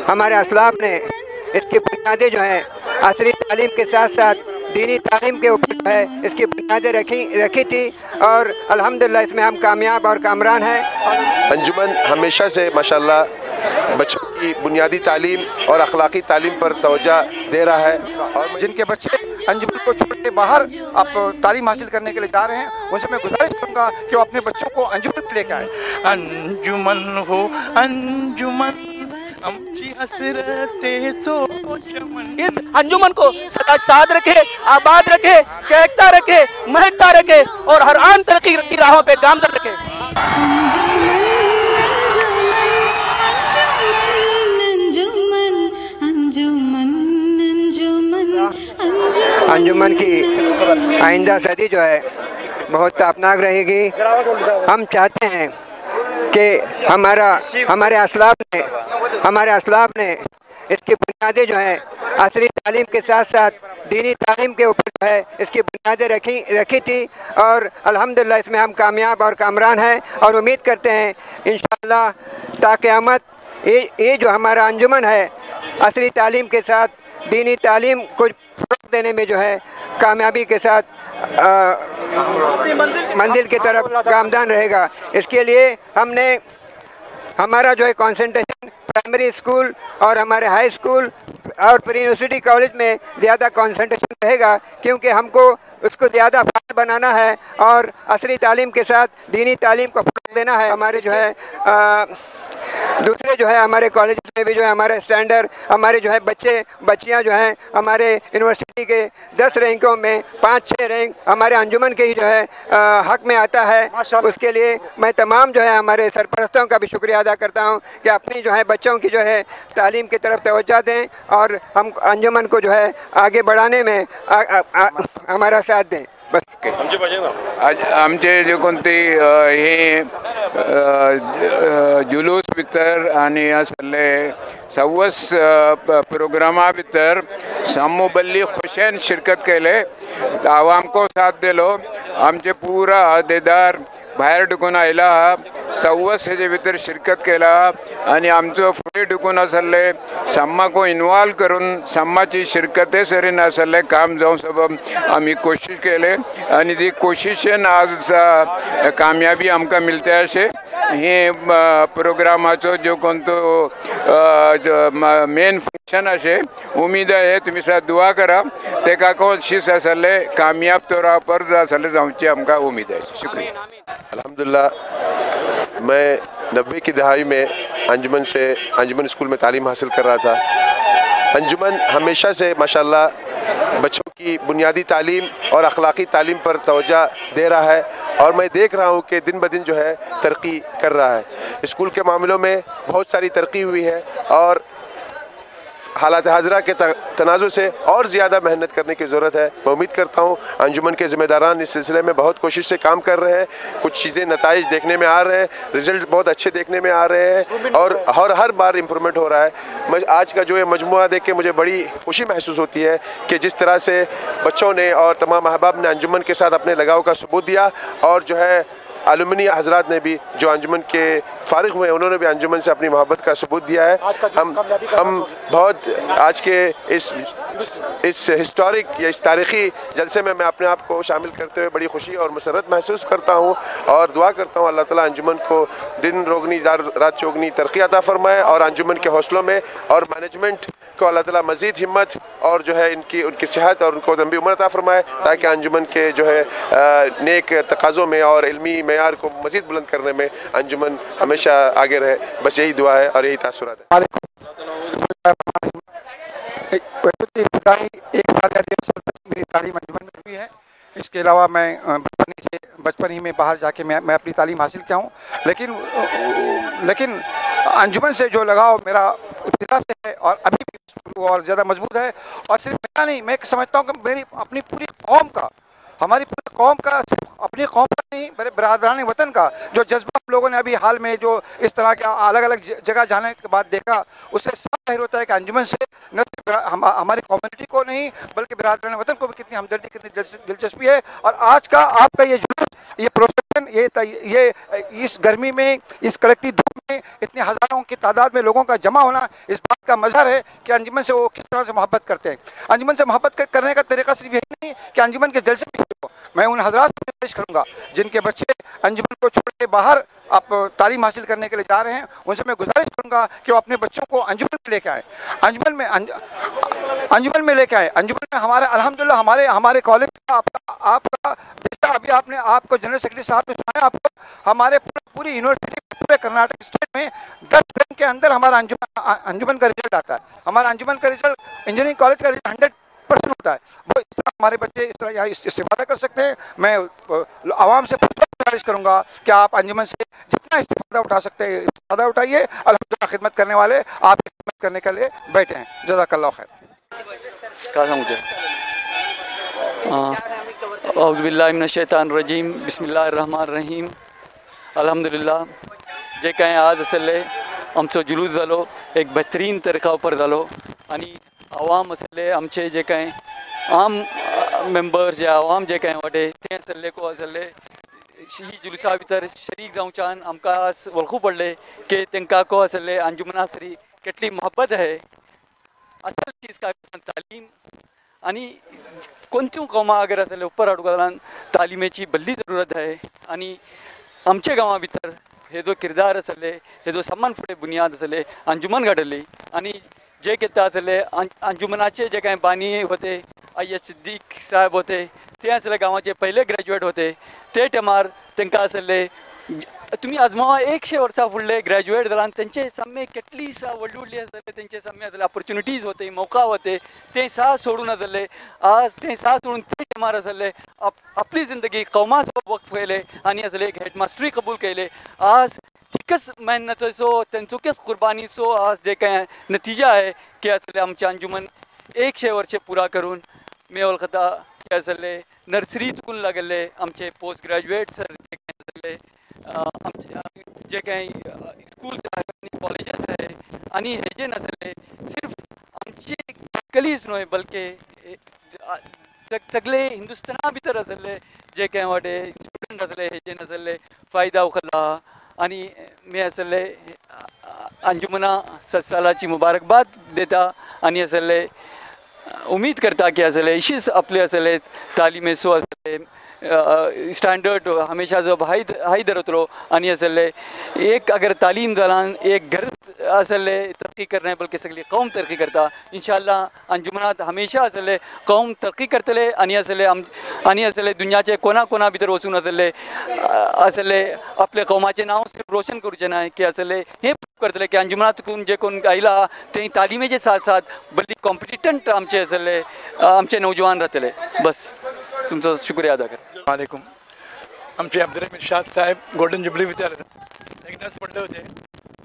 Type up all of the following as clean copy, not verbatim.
हमारे असलाफ ने इसकी बुनियादें जो हैं असली तालीम के साथ साथ दीनी तालीम के ऊपर जो है इसकी बुनियादें रखी थी और अल्हम्दुलिल्लाह इसमें हम कामयाब और कामरान हैं। अंजुमन हमेशा से माशाल्लाह बच्चों की बुनियादी तालीम और अखलाकी तालीम पर तवज्जो दे रहा है और जिनके बच्चे अंजुमन को छोड़ के बाहर आप तालीम हासिल करने के लिए जा रहे हैं उनसे मैं गुजारिश करूँगा कि वो अपने बच्चों को अंजुमन लेकर आए। अंजुमन हो अंजुमन आमची हसरते तो चमन। इस अंजुमन को सदा शाद रखे, आबाद रखे, चहकता रखे, महकता रखे और हर आन तरक्की की राहों पे गामजन रखे। अंजुमन की आइंदा सदी जो है बहुत तापनाक रहेगी। हम चाहते हैं कि हमारे असलाफ ने इसकी बुनियादें जो हैं असली तालीम के साथ साथ दीनी तालीम के ऊपर जो है इसकी बुनियादें रखी थी और अल्हम्दुलिल्लाह इसमें हम कामयाब और कामरान हैं और उम्मीद करते हैं इंशाअल्लाह ता क़यामत ये जो हमारा अंजुमन है असली तालीम के साथ दीनी तालीम को फ़रोग़ देने में जो है कामयाबी के साथ मंजिल की तरफ गामदान रहेगा। इसके लिए हमारा जो है कंसंट्रेशन प्राइमरी स्कूल और हमारे हाई स्कूल और प्री यूनिवर्सिटी कॉलेज में ज़्यादा कंसंट्रेशन रहेगा क्योंकि हमको उसको ज़्यादा फायदा बनाना है और असली तालीम के साथ दीनी तालीम को फ़रोग़ देना है। हमारे जो है दूसरे जो है हमारे कॉलेज में भी जो है हमारे स्टैंडर्ड हमारे जो है बच्चियां जो हैं हमारे यूनिवर्सिटी के 10 रैंकों में 5-6 रैंक हमारे अंजुमन के ही जो है हक में आता है। उसके लिए मैं तमाम जो है हमारे सरपरस्तों का भी शुक्रिया अदा करता हूं कि अपनी जो है बच्चों की जो है तालीम की तरफ तवज्जो दें और हम अंजुमन को जो है आगे बढ़ाने में हमारा साथ दें। बस आमचे जे कोणती हे जुलूस भितर आनी आसले सव्वस प्रोग्रामा भितर सामूबल्ली खुशेन शिरकत केले आवामको साथ दिलो आमचे पुरा अहदेदार भायर डुकून आयला हा सव्वस हेजे भितर शिरकत केला आनी आमचो फुडें डुकून आसले सम्माको इन्वॉल्व करून सम्माची शिरकते सरीन आसले काम जावं सबब आमी कोशिश केले आनी ती कोशिशेन आज कामयाबी आमकां मिलते अशे हे प्रोग्रामाचो जो कोणतो मेन फंक्शन अशे उमीद आहे तुमी साथ दुआ करा तेका कोशिश आसले कामयाब तौरा पर आसले जावची आमकां उमीद आहे। शुक्रिया। अल्हम्दुलिल्लाह मैं 90 की दहाई में अंजुमन स्कूल में तालीम हासिल कर रहा था। अंजुमन हमेशा से माशाल्लाह बच्चों की बुनियादी तालीम और अखलाकी तालीम पर तवज्जो दे रहा है और मैं देख रहा हूँ कि दिन ब दिन जो है तरक्की कर रहा है। स्कूल के मामलों में बहुत सारी तरक्की हुई है और हालात हाजरा के तनाज़ुर से और ज़्यादा मेहनत करने की ज़रूरत है। मैं उम्मीद करता हूँ अंजुमन के ज़िम्मेदारान इस सिलसिले में बहुत कोशिश से काम कर रहे हैं। कुछ चीज़ें नताइज देखने में आ रहे हैं, रिज़ल्ट बहुत अच्छे देखने में आ रहे हैं और हर बार इम्प्रूवमेंट हो रहा है। मैं आज का जो है मजमुआ देख के मुझे बड़ी खुशी महसूस होती है कि जिस तरह से बच्चों ने और तमाम अहबाब ने अंजुमन के साथ अपने लगाव का सबूत दिया और जो है अलुमनी हजरात ने भी जो अंजुमन के फारिग हुए उन्होंने भी अंजुमन से अपनी मोहब्बत का सबूत दिया है। हम बहुत आज के इस हिस्टोरिक या इस तारीख़ी जलसे में मैं अपने आप को शामिल करते हुए बड़ी खुशी और मसरत महसूस करता हूँ और दुआ करता हूँ अल्लाह ताला अंजुमन को दिन रोगनी रात चौगनी तरक्की अता फरमाए और अंजुमन के हौसलों में और मैनेजमेंट को अल्लाह ताला मज़ीद हिम्मत और जो है उनकी सेहत और उनको लंबी उम्र अता फरमाए ताकि अंजुमन के जो है नेक तकाज़ों में और इल्मी मेयार को मज़ीद बुलंद करने में अंजुमन हमेशा आगे रहे। बस यही दुआ है और यही तासुरात है। एक साल या 1.5 साल मेरी तालीम अंजुमन में हुई है। इसके अलावा मैं बचपन ही में बाहर जाके मैं अपनी तालीम हासिल किया हूँ लेकिन अंजुमन से जो लगाव मेरा इब्तिदा से है और अभी भी और ज़्यादा मजबूत है और सिर्फ मेरा नहीं, मैं समझता हूँ कि मेरी अपनी पूरी कौम का हमारी पूरी कौम का सिर्फ अपनी कौम का नहीं मेरे बरादरान वतन का जो जज्बा आप लोगों ने अभी हाल में जो इस तरह के अलग अलग जगह जाने के बाद देखा उससे साफ जाहिर होता है कि अंजुमन से न सिर्फ हमारी कम्युनिटी को नहीं बल्कि बरादरान वतन को भी कितनी हमदर्दी कितनी दिलचस्पी है। और आज का आपका ये जुलूस ये प्रोसेशन ये इस गर्मी में, इस कड़कती धूप में इतने हज़ारों की तादाद में लोगों का जमा होना इस बात का मज़हर है कि अंजुमन से वो किस तरह से मोहब्बत करते हैं। अंजुमन से मोहब्बत करने का तरीका सिर्फ यही नहीं कि अंजुमन के जलसे में हो। मैं उन हजरात से गुजारिश करूँगा जिनके बच्चे अंजुमन को छोड़ के बाहर आप तालीम हासिल करने के लिए जा रहे हैं, उनसे मैं गुजारिश करूँगा कि वो अपने बच्चों को अंजुमन में लेके आए, अंजुमन में लेके आए। अंजुमन में हमारे अल्हम्दुलिल्लाह हमारे कॉलेज का आपका जैसा अभी आपने आपको जनरल सेक्रेटरी साहब ने सुनाया, आपको हमारे पूरी यूनिवर्सिटी पूरे कर्नाटक स्टेट में 10 रैंक के अंदर हमारा अंजुमन का रिजल्ट आता है। हमारा अंजुमन का रिजल्ट इंजीनियरिंग कॉलेज का रिजल्ट 100% होता है। वो इस तरह हमारे बच्चे इस तरह यहाँ इस्तेफादा कर सकते हैं। मैं आवाम से गुजारिश करूँगा कि आप अंजुमन से जितना इस्तेफादा उठा सकते हैं इस्तेफादा उठाइए। अल्हम्दुलिल्लाह खिदमत करने वाले आप खिदमत करने के लिए बैठे हैं। जज़ाकल्लाह खैर। कहा मुझे औज़ुबिल्लाहि मिनश्शैतानिर्रजीम बिस्मिल्लाहिर्रहमानिर्रहीम। अल्हम्दुलिल्लाह जे काय आज असले आमचो जुलूस जालो एक बेहतरीन तरीका पर जालो आणि आवाम असले आमचे जे काय आम मेंबर्स जे आवाम जे काय वाटे ते असले को असले ही जुलूसा भितर शरीक जावच्यान आमकां वळखू पडले की तेंकां को असले अंजुमनासरी कितली मोहब्बत है। असल चीज़ का तालीम आणि कोणत्या कौमा अगर असले ऊपर हाडून तालिमेची बल्ली जरूरत है। आणि आमच्या गांवा भितर हे जो किरदार असले हे जो समान फुडे बुनियाद असले अंजुमन घडली आणि जे घेता असले अंजुमनाचे जे काही बानी होते अय्यद सिद्दीक साहेब होते ते असले गांवाचे पहिले ग्रॅज्युएट होते। ते टायमार तेंकां असले तुम्ही आजमावा 100 वर्सां फुडले ग्रॅज्युएट जालां तेंचे सामने कितली सा व्हडली आसले तेंचे सामने असले ऑपॉर्च्युनिटीज होते मौका होते ते सा सोडून असले आज ते सा सोडून ते टायमार असले आपली जिंदगी कौमा वक्त केले आणि असले एक हेडमास्टरी कबूल केले। आज तिकच मेहनतीचो तेंचोच कुर्बानीचो आज जे काय नतीजा आहे की असले आमचे अंजुमन 100 वर्षे पुरा करून मी वळखता की असले नर्सरीतून लागले आमचे पोस्ट ग्रॅज्युएट सर जे आमचे जे काही स्कूल्स आणि कॉलेजेस आहे आणि हे जे नसले सिर्फ आमचे कलीच न्हय बल्कि सगळे हिंदुस्थाना भितर असले जे काही वाटे स्टुडंट असले हे जे नसले फायदा उखला आणि मी असले अंजुमना 7 सालाची मुबारकबाद देता आणि असले उम्मीद करता की असले इशीच आपले असले तालिमेचो असले स्टैंडर्ड हमेशा जो हाई धरतलो आणि असले एक अगर तालीम दौरान एक घर असले तरक्की करने बल्कि सगली कौम तरक्की करता इंशाल्लाह अंजुमनात हमेशा असले कौम तरक्की करतले आणि असले दुनियाचे कोना भितर वचून असले आपले कौमाचे नाव सिर्फ रोशन करूचे ना की असले हे करतले की अंजुमनातून जे कोण आयला ते तालिमेचे साथ साथ बल्कि कॉम्पिटिटंट आमचे असले आमचे नौजवान राहतले। बस तुमचा शुक्रिया अदा कर। वालेकुम आमचे अब्दुल शाह साहेब गोल्डन जुबली भितर एक दस पडले होते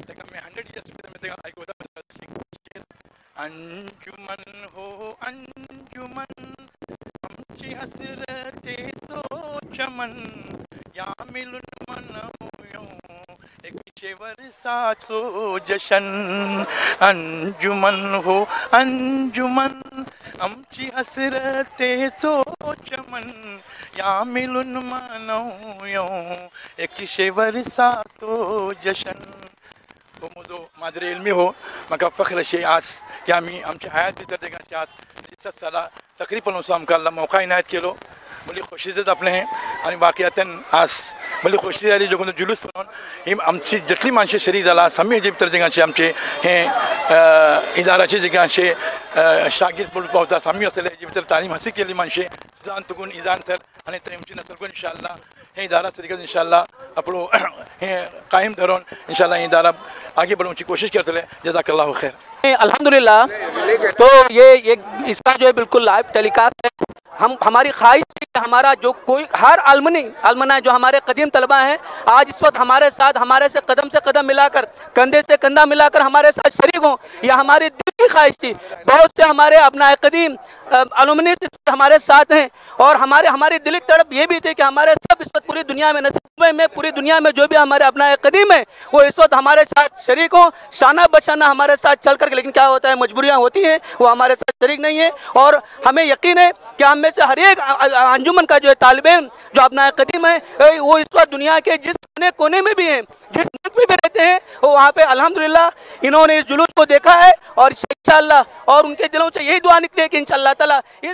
तेका मी 100 इयर्स भितर ऐकू होता अंजुमन हो अंजुमन आमची हसरते तो चमन या मिलून मनवूं 100 वर्षाचो जशन अंजुमन हो अंजुमन आमची हसरतेचो चमन या मिलून मनवूं 100 वर्षाचो जशन। हो म्हजो माद्रे इल्मी हो म्हाका फख्र अशें आस की आमी आमच्या हयात भितर देगाची आस 7 सालां तकरीबन वचून आमकां मौका इनायत केलो बरी खोशी जाता आपलें आनी वाकयातन आस बरी खोशी जाली जो कोण जुलूस पळोवन ही आमची जितली मानशी शरीक जाला समी हेजे भितर जेगाचे आमचे हे इदाराचे जेगाचे शागीर पावता सामी असले हेजे भितर तालीम हासील केली मानशे सुजान तुगून इजान सर आनी तरेमची नसल करून इंशाअल्लाह हे इदारा तरीके इंशाअल्लाह आपलो हे कायम धरून इंशाअल्लाह ये इदारा आगे बढ़ने की कोशिश करते हैं। जज़ाकल्लाहु खैर। अल्हम्दुलिल्लाह तो ये इसका जो है बिल्कुल लाइव टेलीकास्ट है। हमारी ख्वाहिश है कि हमारा जो कोई हर अलमना जो हमारे कदीम तलबा हैं आज इस वक्त हमारे साथ हमारे से कदम मिलाकर कंधे से कंधा मिलाकर हमारे साथ शरीक हों, यह हमारी दिल की ख्वाहिश थी। बहुत से हमारे अपना कदीम अलुमनी हमारे साथ हैं और हमारी दिली तड़प ये भी थी कि हमारे सब इस वक्त पूरी दुनिया में नसीब में पूरी दुनिया में जो भी हमारे अपना कदीम है वो इस वक्त हमारे साथ शरीक हों, शाना बशाना हमारे साथ चल करके। लेकिन क्या होता है मजबूरियाँ होती हैं, वो हमारे साथ शरीक नहीं है और हमें यकीन है कि हम में से हर एक अंजुमन का जो है तालिब इल्म जो अपना कदीम है, वो इस वक्त दुनिया के जिस कोने में भी हैं, जिस मुल्क में भी रहते हैं, वो वहाँ पे अल्हम्दुलिल्लाह इन्होंने इस जुलूस को देखा है और इंशाअल्लाह और उनके दिलों से यही दुआ निकली है कि इंशाअल्लाह ताला इस